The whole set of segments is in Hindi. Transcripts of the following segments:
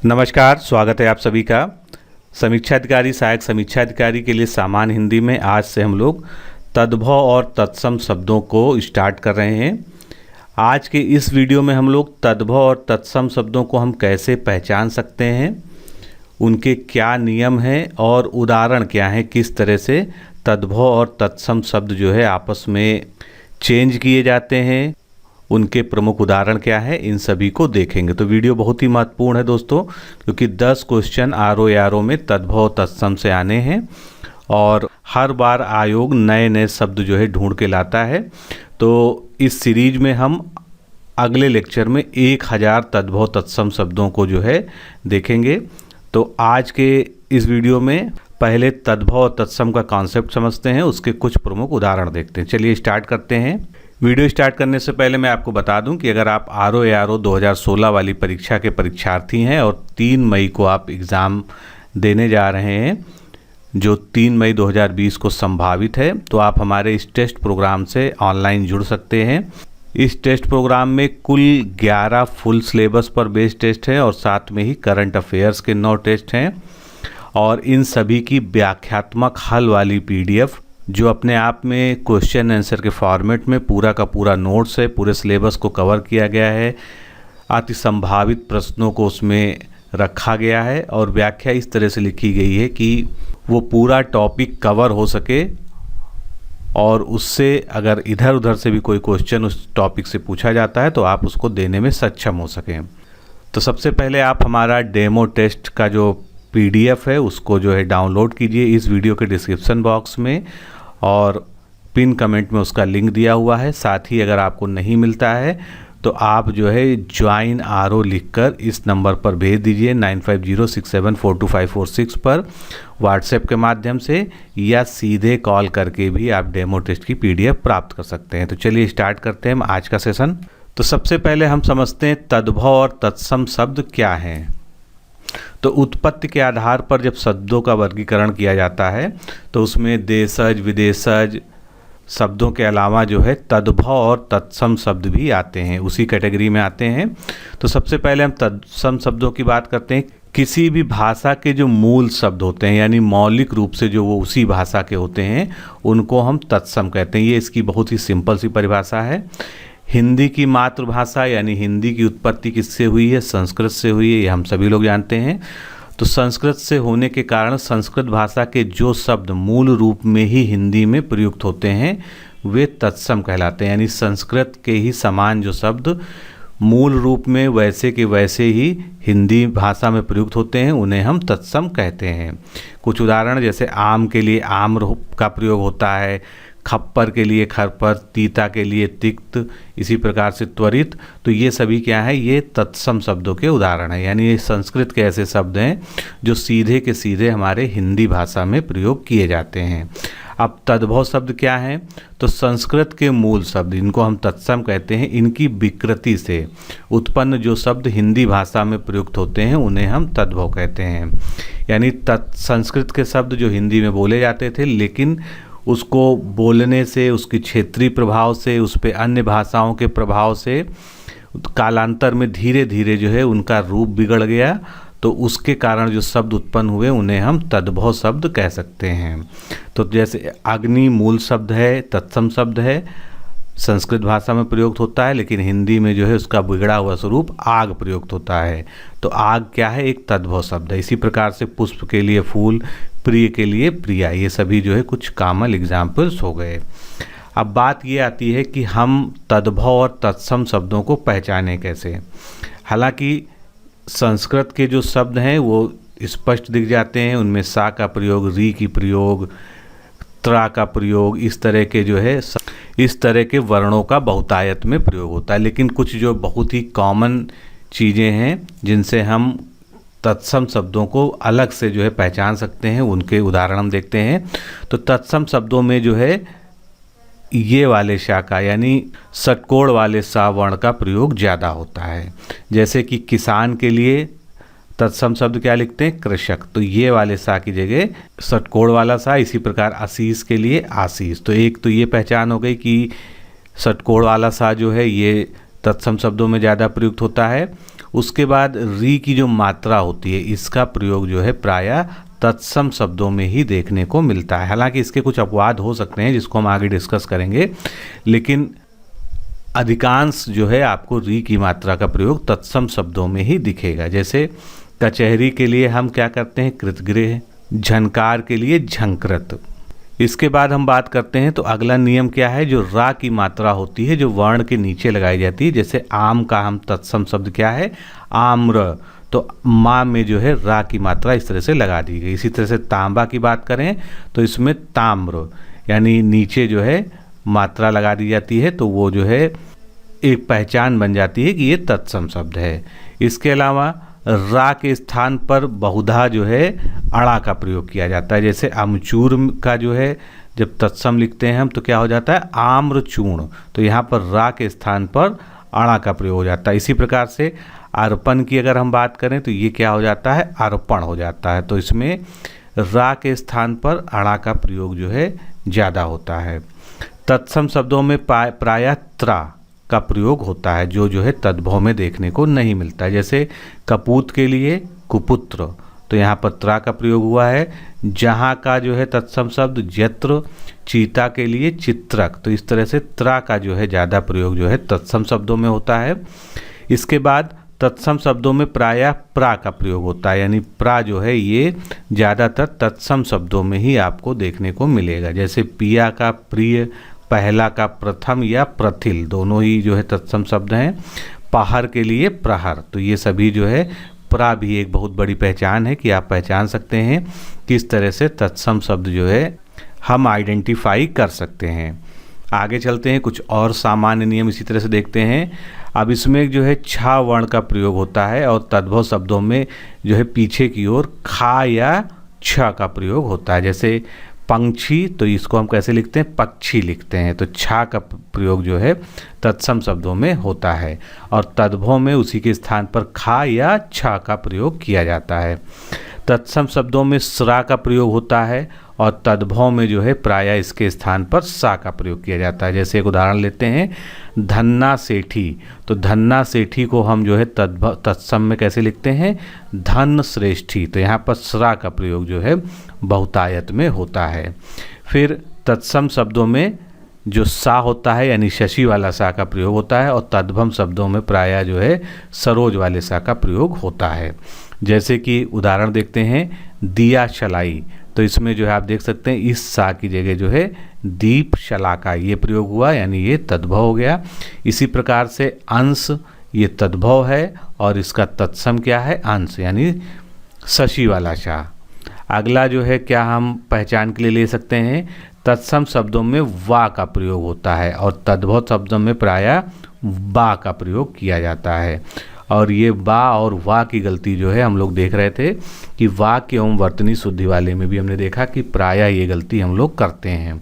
नमस्कार, स्वागत है आप सभी का। समीक्षा अधिकारी, सहायक समीक्षा अधिकारी के लिए सामान्य हिंदी में आज से हम लोग तद्भव और तत्सम शब्दों को स्टार्ट कर रहे हैं। आज के इस वीडियो में हम लोग तद्भव और तत्सम शब्दों को हम कैसे पहचान सकते हैं, उनके क्या नियम हैं और उदाहरण क्या हैं, किस तरह से तद्भव और तत्सम शब्द जो है आपस में चेंज किए जाते हैं, उनके प्रमुख उदाहरण क्या है, इन सभी को देखेंगे। तो वीडियो बहुत ही महत्वपूर्ण है दोस्तों, क्योंकि 10 क्वेश्चन आरओ में तद्भव तत्सम से आने हैं और हर बार आयोग नए नए शब्द जो है ढूंढ के लाता है। तो इस सीरीज में हम अगले लेक्चर में 1000 तद्भव तत्सम शब्दों को जो है देखेंगे। तो आज के इस वीडियो में पहले तद्भव और तत्सम का कॉन्सेप्ट समझते हैं, उसके कुछ प्रमुख उदाहरण देखते हैं। चलिए स्टार्ट करते हैं। वीडियो स्टार्ट करने से पहले मैं आपको बता दूं कि अगर आप आरओ 2016 वाली परीक्षा के परीक्षार्थी हैं और 3 मई को आप एग्ज़ाम देने जा रहे हैं, जो 3 मई 2020 को संभावित है, तो आप हमारे इस टेस्ट प्रोग्राम से ऑनलाइन जुड़ सकते हैं। इस टेस्ट प्रोग्राम में कुल 11 फुल सिलेबस पर बेस्ड टेस्ट है और साथ में ही करंट अफेयर्स के 9 टेस्ट हैं और इन सभी की व्याख्यात्मक हल वाली PDF जो अपने आप में क्वेश्चन आंसर के फॉर्मेट में पूरा का पूरा नोट्स है, पूरे सिलेबस को कवर किया गया है, अति संभावित प्रश्नों को उसमें रखा गया है और व्याख्या इस तरह से लिखी गई है कि वो पूरा टॉपिक कवर हो सके और उससे अगर इधर उधर से भी कोई क्वेश्चन उस टॉपिक से पूछा जाता है तो आप उसको देने में सक्षम हो सकें। तो सबसे पहले आप हमारा डेमो टेस्ट का जो PDF है उसको जो है डाउनलोड कीजिए इस वीडियो के डिस्क्रिप्शन बॉक्स में और पिन कमेंट में उसका लिंक दिया हुआ है। साथ ही अगर आपको नहीं मिलता है तो आप जो है ज्वाइन आरओ लिखकर इस नंबर पर भेज दीजिए 9506742546 पर व्हाट्सएप के माध्यम से, या सीधे कॉल करके भी आप डेमो टेस्ट की PDF प्राप्त कर सकते हैं। तो चलिए स्टार्ट करते हैं आज का सेशन। तो सबसे पहले हम समझते हैं तद्भव और तत्सम शब्द क्या हैं। तो उत्पत्ति के आधार पर जब शब्दों का वर्गीकरण किया जाता है तो उसमें देशज विदेशज शब्दों के अलावा जो है तद्भव और तत्सम शब्द भी आते हैं, उसी कैटेगरी में आते हैं। तो सबसे पहले हम तत्सम शब्दों की बात करते हैं। किसी भी भाषा के जो मूल शब्द होते हैं, यानी मौलिक रूप से जो वो उसी भाषा के होते हैं, उनको हम तत्सम कहते हैं। ये इसकी बहुत ही सिंपल सी परिभाषा है। हिंदी की मातृभाषा यानी हिंदी की उत्पत्ति किससे हुई है? संस्कृत से हुई है, ये हम सभी लोग जानते हैं। तो संस्कृत से होने के कारण संस्कृत भाषा के जो शब्द मूल रूप में ही हिंदी में प्रयुक्त होते हैं वे तत्सम कहलाते हैं। यानी संस्कृत के ही समान जो शब्द मूल रूप में वैसे के वैसे ही हिंदी भाषा में प्रयुक्त होते हैं उन्हें हम तत्सम कहते हैं। कुछ उदाहरण, जैसे आम के लिए आम्र का प्रयोग होता है, खप्पर के लिए खरपर, तीता के लिए तिक्त, इसी प्रकार से त्वरित। तो ये सभी क्या है? ये तत्सम शब्दों के उदाहरण हैं। यानी ये संस्कृत के ऐसे शब्द हैं जो सीधे के सीधे हमारे हिंदी भाषा में प्रयोग किए जाते हैं। अब तद्भव शब्द क्या हैं? तो संस्कृत के मूल शब्द, इनको हम तत्सम कहते हैं, इनकी विकृति से उत्पन्न जो शब्द हिंदी भाषा में प्रयुक्त होते हैं उन्हें हम तद्भव कहते हैं। यानी संस्कृत के शब्द जो हिंदी में बोले जाते थे, लेकिन उसको बोलने से, उसकी क्षेत्रीय प्रभाव से, उस पर अन्य भाषाओं के प्रभाव से कालांतर में धीरे धीरे जो है उनका रूप बिगड़ गया, तो उसके कारण जो शब्द उत्पन्न हुए उन्हें हम तद्भव शब्द कह सकते हैं। तो जैसे अग्नि मूल शब्द है, तत्सम शब्द है, संस्कृत भाषा में प्रयुक्त होता है, लेकिन हिंदी में जो है उसका बिगड़ा हुआ स्वरूप आग प्रयुक्त होता है। तो आग क्या है? एक तद्भव शब्द है। इसी प्रकार से पुष्प के लिए फूल, प्रिय के लिए प्रिया, ये सभी जो है कुछ कॉमन एग्जाम्पल्स हो गए। अब बात ये आती है कि हम तद्भव और तत्सम शब्दों को पहचानें कैसे। हालांकि संस्कृत के जो शब्द हैं वो स्पष्ट दिख जाते हैं, उनमें सा का प्रयोग, री की प्रयोग, त्रा का प्रयोग, इस तरह के जो है इस तरह के वर्णों का बहुतायत में प्रयोग होता है। लेकिन कुछ जो बहुत ही कॉमन चीज़ें हैं जिनसे हम तत्सम शब्दों को अलग से जो है पहचान सकते हैं, उनके उदाहरण हम देखते हैं। तो तत्सम शब्दों में जो है ये वाले शा का यानी षटकोण वाले सा वर्ण का प्रयोग ज़्यादा होता है। जैसे कि किसान के लिए तत्सम शब्द क्या लिखते हैं? कृषक। तो ये वाले सा की जगह षटकोण वाला सा। इसी प्रकार आशीष के लिए आशीष। तो एक तो ये पहचान हो गई कि षटकोण वाला सा जो है ये तत्सम शब्दों में ज़्यादा प्रयुक्त होता है। उसके बाद री की जो मात्रा होती है इसका प्रयोग जो है प्रायः तत्सम शब्दों में ही देखने को मिलता है। हालांकि इसके कुछ अपवाद हो सकते हैं जिसको हम आगे डिस्कस करेंगे, लेकिन अधिकांश जो है आपको री की मात्रा का प्रयोग तत्सम शब्दों में ही दिखेगा। जैसे कचहरी के लिए हम क्या करते हैं कृतगृह, झनकार के लिए झंकृत। इसके बाद हम बात करते हैं तो अगला नियम क्या है, जो रा की मात्रा होती है जो वर्ण के नीचे लगाई जाती है। जैसे आम का हम तत्सम शब्द क्या है आम्र, तो माँ में जो है रा की मात्रा इस तरह से लगा दी गई। इसी तरह से तांबा की बात करें तो इसमें ताम्र यानी नीचे जो है मात्रा लगा दी जाती है, तो वो जो है एक पहचान बन जाती है कि ये तत्सम शब्द है। इसके अलावा रा के स्थान पर बहुधा जो है अड़ा का प्रयोग किया जाता है। जैसे अमचूर का जो है जब तत्सम लिखते हैं हम तो क्या हो जाता है आम्रचूर्ण, तो यहाँ पर रा के स्थान पर अड़ा का प्रयोग हो जाता है। इसी प्रकार से अर्पण की अगर हम बात करें तो ये क्या हो जाता है अर्पण हो जाता है, तो इसमें रा के स्थान पर अड़ा का प्रयोग जो है ज़्यादा होता है। तत्सम शब्दों में प्रायः त्रा का प्रयोग होता है जो है तद्भव में देखने को नहीं मिलता है। जैसे कपूत के लिए कुपुत्र, तो यहाँ पर त्रा का प्रयोग हुआ है। जहाँ का जो है तत्सम शब्द जत्र, चीता के लिए चित्रक, तो इस तरह से त्रा का जो है ज़्यादा प्रयोग जो है तत्सम शब्दों में होता है। इसके बाद तत्सम शब्दों में प्रायः प्रा का प्रयोग होता है, यानी प्रा जो है ये ज़्यादातर तत्सम शब्दों में ही आपको देखने को मिलेगा। जैसे पिया का प्रिय, पहला का प्रथम या प्रथिल, दोनों ही जो है तत्सम शब्द हैं। पहर के लिए प्रहर, तो ये सभी जो है प्रा भी एक बहुत बड़ी पहचान है कि आप पहचान सकते हैं किस तरह से तत्सम शब्द जो है हम आइडेंटिफाई कर सकते हैं। आगे चलते हैं, कुछ और सामान्य नियम इसी तरह से देखते हैं। अब इसमें जो है छा वर्ण का प्रयोग होता है और तद्भव शब्दों में जो है पीछे की ओर खा या छ का प्रयोग होता है। जैसे पंक्षी, तो इसको हम कैसे लिखते हैं पक्षी लिखते हैं, तो छा का प्रयोग जो है तत्सम शब्दों में होता है और तद्भव में उसी के स्थान पर खा या छ का प्रयोग किया जाता है। तत्सम शब्दों में स्रा का प्रयोग होता है और तद्भव में जो है प्रायः इसके स्थान पर सा का प्रयोग किया जाता है। जैसे एक उदाहरण लेते हैं धन्ना सेठी, तो धन्ना सेठी को हम जो है तत्सम में कैसे लिखते हैं धन श्रेष्ठी, तो यहाँ पर स्रा का प्रयोग जो है बहुतायत में होता है। फिर तत्सम शब्दों में जो सा होता है यानी शशि वाला सा का प्रयोग होता है और तद्भव शब्दों में प्रायः जो है सरोज वाले सा का प्रयोग होता है। जैसे कि उदाहरण देखते हैं दिया शलाई, तो इसमें जो है आप देख सकते हैं इस सा की जगह जो है दीप शलाका ये प्रयोग हुआ, यानी ये तद्भव हो गया। इसी प्रकार से अंश ये तद्भव है और इसका तत्सम क्या है अंश, यानी शशि वाला शा। अगला जो है क्या हम पहचान के लिए ले सकते हैं, तत्सम शब्दों में वा का प्रयोग होता है और तद्भव शब्दों में प्रायः बा का प्रयोग किया जाता है। और ये बा और वा की गलती जो है हम लोग देख रहे थे कि वाक्य एवं वर्तनी शुद्धि वाले में भी हमने देखा कि प्रायः ये गलती हम लोग करते हैं।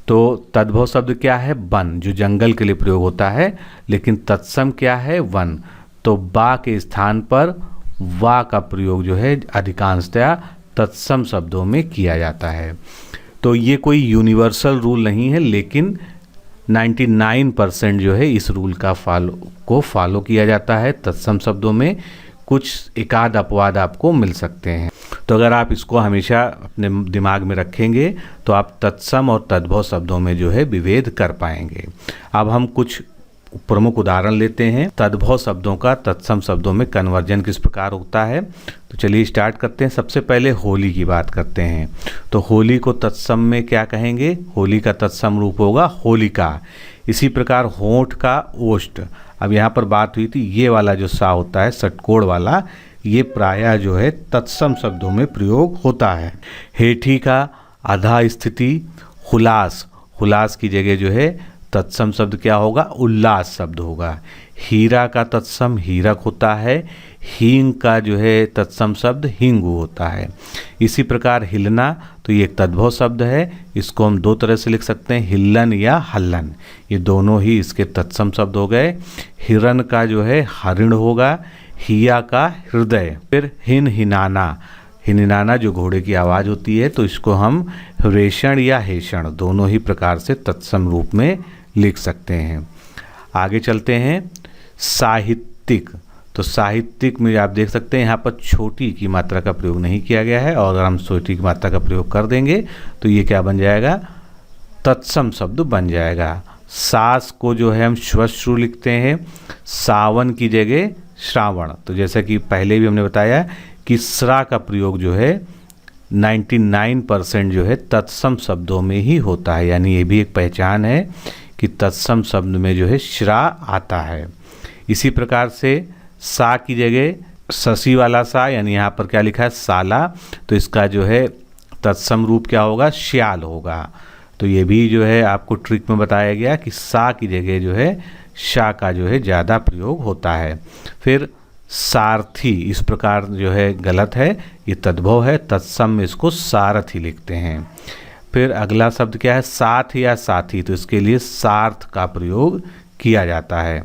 तो तद्भव शब्द क्या है वन, जो जंगल के लिए प्रयोग होता है, लेकिन तत्सम क्या है वन, तो बा के स्थान पर वा का प्रयोग जो है अधिकांशतः तत्सम शब्दों में किया जाता है। तो ये कोई यूनिवर्सल रूल नहीं है, लेकिन 99% जो है इस रूल का फॉलो किया जाता है। तत्सम शब्दों में कुछ एकाध अपवाद आपको मिल सकते हैं, तो अगर आप इसको हमेशा अपने दिमाग में रखेंगे तो आप तत्सम और तद्भव शब्दों में जो है विभेद कर पाएंगे। अब हम कुछ प्रमुख उदाहरण लेते हैं तद्भव शब्दों का तत्सम शब्दों में कन्वर्जन किस प्रकार होता है। तो चलिए स्टार्ट करते हैं। सबसे पहले होली की बात करते हैं, तो होली को तत्सम में क्या कहेंगे, होली का तत्सम रूप होगा होलिका। इसी प्रकार होंठ का ओष्ठ, अब यहाँ पर बात हुई थी ये वाला जो सा होता है षटकोण वाला, ये प्रायः जो है तत्सम शब्दों में प्रयोग होता है। हेठी का आधा स्थिति हुलास, हुलास की जगह जो है तत्सम शब्द क्या होगा उल्लास शब्द होगा। हीरा का तत्सम हीरक होता है, हींग का जो है तत्सम शब्द हिंगू होता है। इसी प्रकार हिलना, तो ये एक तद्भव शब्द है, इसको हम दो तरह से लिख सकते हैं हिल्लन या हल्लन, ये दोनों ही इसके तत्सम शब्द हो गए। हिरन का जो है हरिण होगा, हिया का हृदय। फिर हिनाना, हिनाना जो घोड़े की आवाज़ होती है, तो इसको हम रेषण या हेषण दोनों ही प्रकार से तत्सम रूप में लिख सकते हैं। आगे चलते हैं साहित्यिक, तो साहित्यिक में आप देख सकते हैं यहाँ पर छोटी की मात्रा का प्रयोग नहीं किया गया है, और अगर हम छोटी की मात्रा का प्रयोग कर देंगे तो ये क्या बन जाएगा, तत्सम शब्द बन जाएगा। सास को जो है हम श्वश्रु लिखते हैं, सावन की जगह श्रावण। तो जैसा कि पहले भी हमने बताया कि स्रा का प्रयोग जो है 99% जो है तत्सम शब्दों में ही होता है, यानी ये भी एक पहचान है कि तत्सम शब्द में जो है श्रा आता है। इसी प्रकार से सा की जगह ससी वाला सा, यानी यहाँ पर क्या लिखा है साला, तो इसका जो है तत्सम रूप क्या होगा, श्याल होगा। तो ये भी जो है आपको ट्रिक में बताया गया कि सा की जगह जो है शा का जो है ज़्यादा प्रयोग होता है। फिर सारथी इस प्रकार जो है गलत है, ये तद्भव है, तत्सम में इसको सारथी लिखते हैं। फिर अगला शब्द क्या है, साथ या साथी, तो इसके लिए सार्थ का प्रयोग किया जाता है।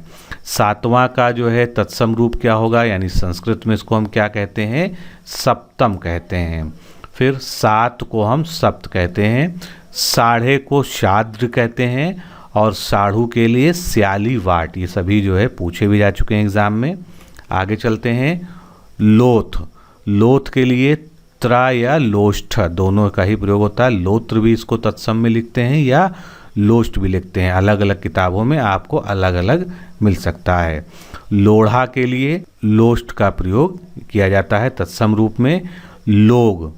सातवां का जो है तत्सम रूप क्या होगा, यानी संस्कृत में इसको हम क्या कहते हैं, सप्तम कहते हैं। फिर सात को हम सप्त कहते हैं, साढ़े को शाद्र कहते हैं, और साढ़ू के लिए स्याली वाट। ये सभी जो है पूछे भी जा चुके हैं एग्जाम में। आगे चलते हैं, लोथ, लोथ के लिए त्रा या लोष्ठ दोनों का ही प्रयोग होता है। लोत्र भी इसको तत्सम में लिखते हैं या लोष्ट भी लिखते हैं, अलग अलग किताबों में आपको अलग अलग मिल सकता है। लोढ़ा के लिए लोष्ट का प्रयोग किया जाता है तत्सम रूप में। लोग,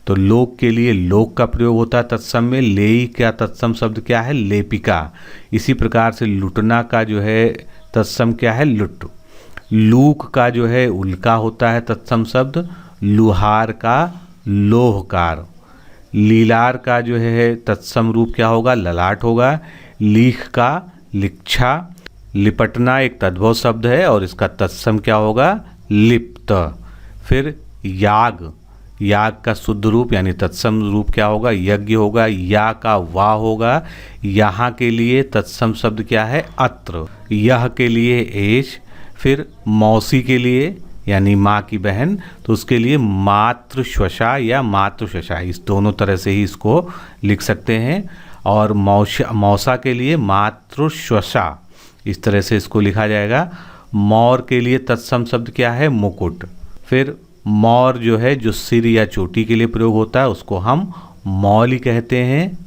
तो लोग के लिए लोक का प्रयोग होता है तत्सम में। लेई का तत्सम शब्द क्या है, लेपिका। इसी प्रकार से लुटना का जो है तत्सम क्या है, लुट। लूक का जो है उल्का होता है तत्सम शब्द। लुहार का लोहकार। लीलार का जो है तत्सम रूप क्या होगा, ललाट होगा। लीख का लिच्छा। लिपटना एक तद्भव शब्द है और इसका तत्सम क्या होगा, लिप्त। फिर याग, याग का शुद्ध रूप यानी तत्सम रूप क्या होगा, यज्ञ होगा। या का वाह होगा। यहाँ के लिए तत्सम शब्द क्या है, अत्र। यह के लिए एश। फिर मौसी के लिए यानी माँ की बहन, तो उसके लिए मातृश्वशा या मातृशशा, इस दोनों तरह से ही इसको लिख सकते हैं। और मौसा के लिए मातृश्वशा, इस तरह से इसको लिखा जाएगा। मौर के लिए तत्सम शब्द क्या है, मुकुट। फिर मौर जो है जो सिर या चोटी के लिए प्रयोग होता है उसको हम मौली कहते हैं।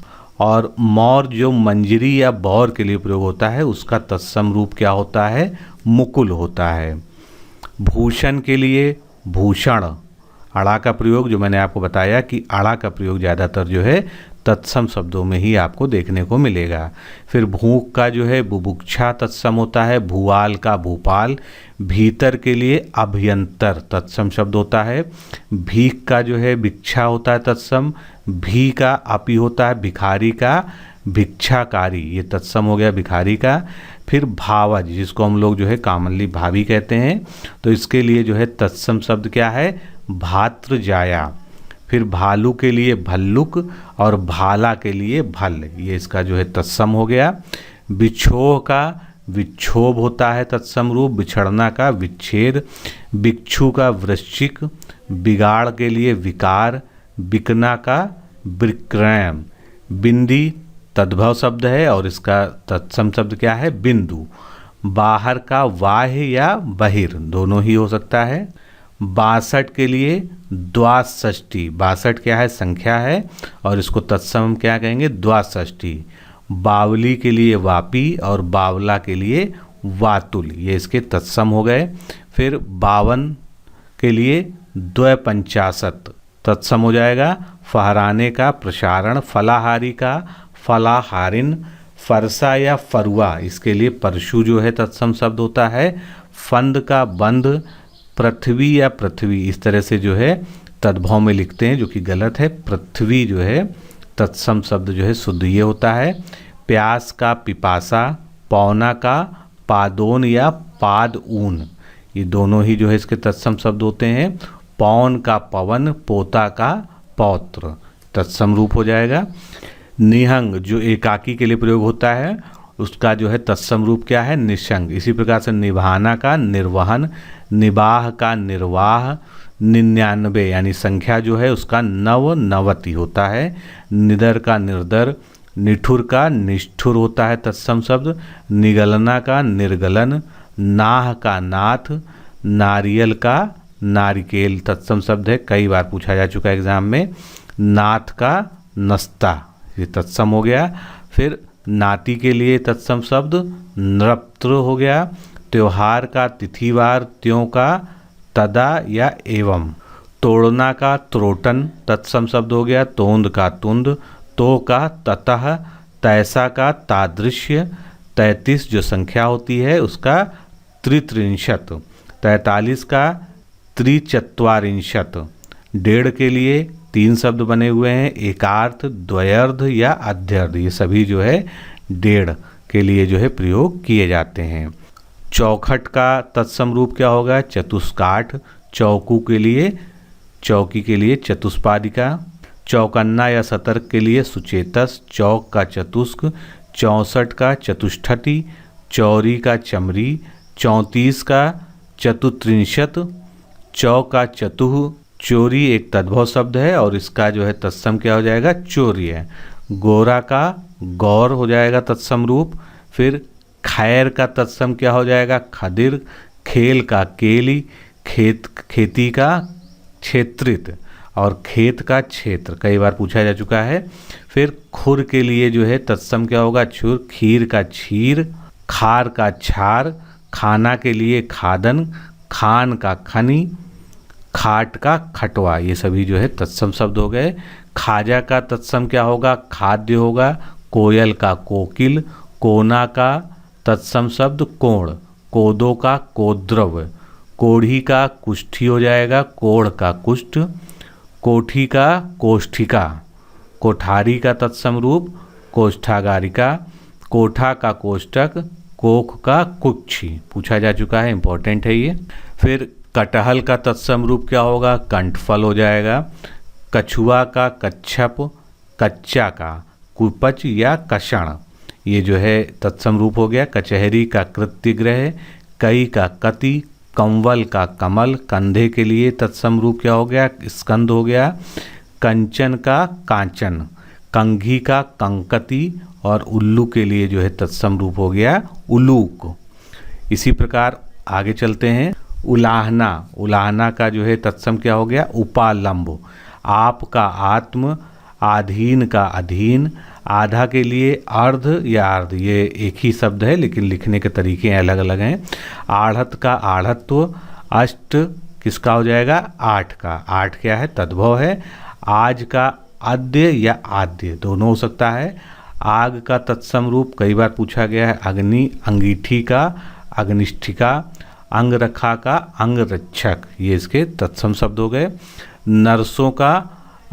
और मौर जो मंजरी या बौर के लिए प्रयोग होता है उसका तत्सम रूप क्या होता है, मुकुल होता है। भूषण के लिए भूषण, अड़ा का प्रयोग जो मैंने आपको बताया कि अड़ा का प्रयोग ज़्यादातर जो है तत्सम शब्दों में ही आपको देखने को मिलेगा। फिर भूख का जो है बुभुक्षा तत्सम होता है। भूवाल का भूपाल। भीतर के लिए अभ्यंतर तत्सम शब्द होता है। भीख का जो है भिक्षा होता है तत्सम। भी का अपी होता है। भिखारी का भिक्षाकारी, ये तत्सम हो गया भिखारी का। फिर भावज जिसको हम लोग जो है कॉमनली भाभी कहते हैं, तो इसके लिए जो है तत्सम शब्द क्या है, भातृजाया। फिर भालू के लिए भल्लुक और भाला के लिए भल, ये इसका जो है तत्सम हो गया। बिछोह का विक्षोभ होता है तत्सम रूप। बिछड़ना का विच्छेद। भिक्षु का वृश्चिक। बिगाड़ के लिए विकार। बिकना का विक्रय। बिंदी तद्भव शब्द है और इसका तत्सम शब्द क्या है, बिंदु। बाहर का वाह्य या बहिर दोनों ही हो सकता है। 62 के लिए द्वाषष्ठी, 62 क्या है, संख्या है और इसको तत्सम क्या कहेंगे, द्वाषष्ठी। बावली के लिए वापी और बावला के लिए वातुल, ये इसके तत्सम हो गए। फिर 52 के लिए द्वैपंचाशत तत्सम हो जाएगा। फहराने का प्रसारण। फलाहारी का फलाहारिन। फरसा या फरुआ, इसके लिए परशु जो है तत्सम शब्द होता है। फंद का बंध। पृथ्वी या पृथ्वी, इस तरह से जो है तद्भव में लिखते हैं जो कि गलत है। पृथ्वी जो है तत्सम शब्द जो है शुद्ध ये होता है। प्यास का पिपासा। पौना का पादोन या पाद ऊन, ये दोनों ही जो है इसके तत्सम शब्द होते हैं। पौन का पवन। पोता का पौत्र, तत्सम रूप हो जाएगा। निहंग जो एकाकी के लिए प्रयोग होता है उसका जो है तत्सम रूप क्या है, निशंग। इसी प्रकार से निभाना का निर्वहन। निबाह का निर्वाह। 99 यानी संख्या जो है उसका नवनवति होता है। निदर का निर्दर। निठुर का निष्ठुर होता है तत्सम शब्द। निगलना का निर्गलन। नाह का नाथ। नारियल का नारिकेल तत्सम शब्द है, कई बार पूछा जा चुका है एग्जाम में। नाथ का नस्ता, ये तत्सम हो गया। फिर नाती के लिए तत्सम शब्द नृप्त्र हो गया। त्योहार का तिथिवार, त्यों का तदा या एवं। तोड़ना का त्रोटन तत्सम शब्द हो गया। तोंद का तुंद, तो का ततः, तैसा का तादृश्य। 33 जो संख्या होती है उसका त्रित्रिंशत। 43 का त्रिचत्वारिंशत। डेढ़ के लिए 3 शब्द बने हुए हैं, एकार्थ, द्वयर्ध या अध्यर्ध। ये सभी जो है डेढ़ के लिए जो है प्रयोग किए जाते हैं। चौखट का तत्सम रूप क्या होगा? चतुष्काठ। चौकू के लिए, चौकी के लिए चतुष्पादिका। चौकन्ना या सतर्क के लिए सुचेतस। चौक का चतुष्क। 64 का चतुष्ठती। चौरी का चमरी। 34 का चतुत्रिंशत। चौ का चतुः। चोरी एक तद्भव शब्द है और इसका जो है तत्सम क्या हो जाएगा? चौर्य। गोरा का गौर हो जाएगा तत्सम रूप। फिर खैर का तत्सम क्या हो जाएगा? खदिर। खेल का केली। खेती का क्षेत्रित और खेत का क्षेत्र, कई बार पूछा जा चुका है। फिर खुर के लिए जो है तत्सम क्या होगा? छुर। खीर का छीर। खार का छार। खाना के लिए खादन। खान का खनी। खाट का खटवा। ये सभी जो है तत्सम शब्द हो गए। खाजा का तत्सम क्या होगा? खाद्य होगा। कोयल का कोकिल। कोना का तत्सम शब्द कोण। कोदो का कोद्रव। कोढ़ी का कुष्ठी हो जाएगा। कोढ़ का कुष्ठ। कोठी का कोष्ठिका। कोठारी का तत्सम रूप कोष्ठागारिका। कोठा का कोष्ठक। कोख का कुक्षी, पूछा जा चुका है, इंपॉर्टेंट है ये। फिर कटहल का तत्सम रूप क्या होगा? कंठफल हो जाएगा। कछुआ का कच्छप। कच्चा का कुपच या कषण, ये जो है तत्सम रूप हो गया। कचहरी का कृत्यग्रह। कई का कति। कंवल का कमल। कंधे के लिए तत्सम रूप क्या हो गया? स्कंद हो गया। कंचन का कांचन। कंघी का कंकति और उल्लू के लिए जो है तत्सम रूप हो गया उलूक। इसी प्रकार आगे चलते हैं। उलाहना, उलाहना का जो है तत्सम क्या हो गया? उपालंब। आप का आत्म। आधीन का अधीन। आधा के लिए अर्ध या अर्ध, ये एक ही शब्द है लेकिन लिखने के तरीके अलग अलग हैं। आढ़त का आढ़त्व। अष्ट किसका हो जाएगा? 8 का। 8 क्या है? तद्भव है। आज का आद्य या आद्य दोनों हो सकता है। आग का तत्सम रूप कई बार पूछा गया है। अग्नि। अंगीठी का अग्निष्ठिका। अंगरखा का अंगरक्षक, ये इसके तत्सम शब्द हो गए। नरसों का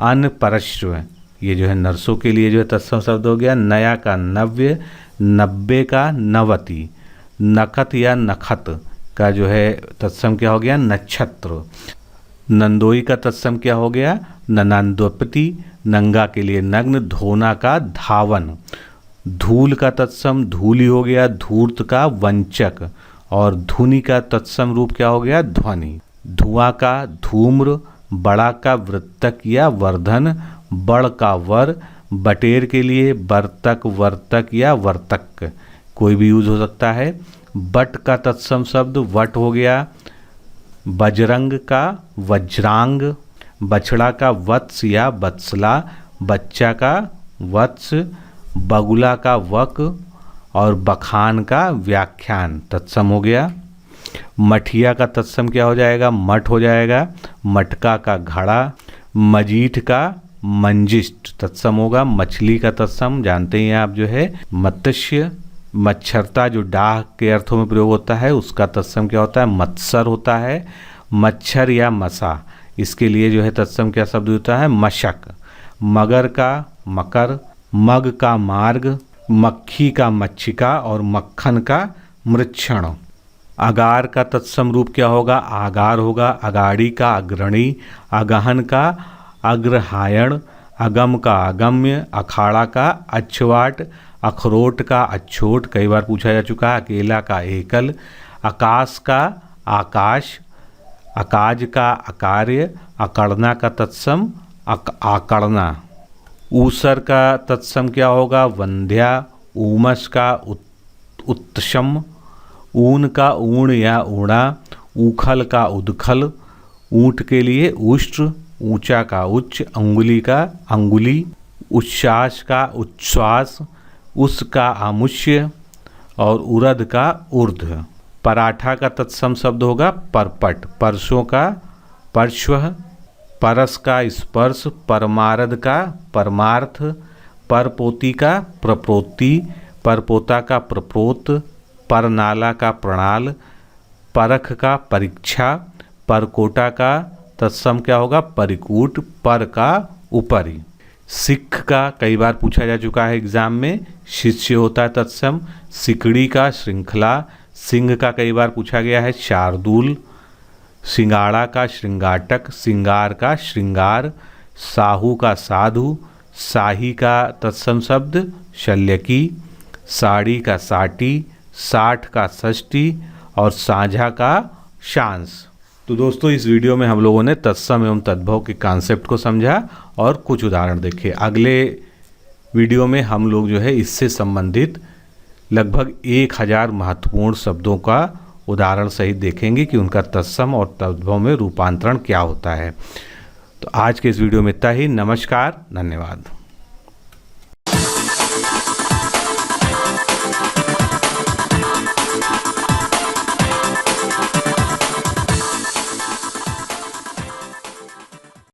अनपरश्व, ये जो है नरसों के लिए जो है तत्सम शब्द हो गया। नया का नव्य। नब्बे का नवती। नखत या नखत का जो है तत्सम क्या हो गया? नक्षत्र। नंदोई का तत्सम क्या हो गया? ननांदोपति। नंगा के लिए नग्न। धोना का धावन। धूल का तत्सम धूली हो गया। धूर्त का वंचक और धुनि का तत्सम रूप क्या हो गया? ध्वनि। धुआं का धूम्र। बड़ा का वृत्तक या वर्धन। बड़ का वर। बटेर के लिए बर्तक, वर्तक या वर्तक, कोई भी यूज हो सकता है। बट का तत्सम शब्द वट हो गया। बजरंग का वज्रांग। बछड़ा का वत्स या बत्सला। बच्चा का वत्स। बगुला का वक और बखान का व्याख्यान तत्सम हो गया। मठिया का तत्सम क्या हो जाएगा? मठ हो जाएगा। मटका का घड़ा। मजीठ का मंजिष्ट तत्सम होगा। मछली का तत्सम जानते ही हैं आप जो है मत्स्य। मच्छरता जो डाह के अर्थों में प्रयोग होता है उसका तत्सम क्या होता है? मत्सर होता है। मच्छर या मसा, इसके लिए जो है तत्सम क्या शब्द होता है? मशक। मगर का मकर। मग का मार्ग। मक्खी का मच्छिका और मक्खन का मृक्षण। अगार का तत्सम रूप क्या होगा? आगार होगा। अगाड़ी का अग्रणी। अगहन का अग्रहायण। अगम का अगम्य। अखाड़ा का अच्छवाट। अखरोट का अच्छोट, कई बार पूछा जा चुका है। अकेला का एकल। आकाश का आकाश। अकाज का अकार्य। अकड़ना का तत्सम आकड़ना। ऊसर का तत्सम क्या होगा? वंध्या। ऊमस का उत्तम। ऊन का ऊण या ऊणा। ऊखल का उदखल, ऊंट के लिए उष्ट्र, ऊंचा का उच्च, अंगुली का अंगुली, उच्छ्वास का उच्छ्वास, उस का आमुष्य और उरद का ऊर्ध्व। पराठा का तत्सम शब्द होगा परपट, परसों का परश्व, परस का स्पर्श, परमारद का परमार्थ, परपोती का प्रपोति, परपोता का प्रपोत, परनाला का प्रणाल, परख का परीक्षा, परकोटा का तत्सम क्या होगा परिकूट, पर का ऊपरी। सिख का कई बार पूछा जा चुका है एग्जाम में, शिष्य होता है तत्सम। सिकड़ी का श्रृंखला, सिंह का कई बार पूछा गया है शार्दूल, सिंगाड़ा का श्रृंगाटक, सिंगार का श्रृंगार, साहू का साधु, शाही का तत्सम शब्द शल्यकी, साड़ी का साटी, साठ का षष्ठी और साझा का शांस। तो दोस्तों इस वीडियो में हम लोगों ने तत्सम एवं तद्भव के कॉन्सेप्ट को समझा और कुछ उदाहरण देखे। अगले वीडियो में हम लोग जो है इससे संबंधित लगभग 1000 महत्वपूर्ण शब्दों का उदाहरण सहित देखेंगे कि उनका तत्सम और तद्भव में रूपांतरण क्या होता है। तो आज के इस वीडियो में इतना ही। नमस्कार, धन्यवाद।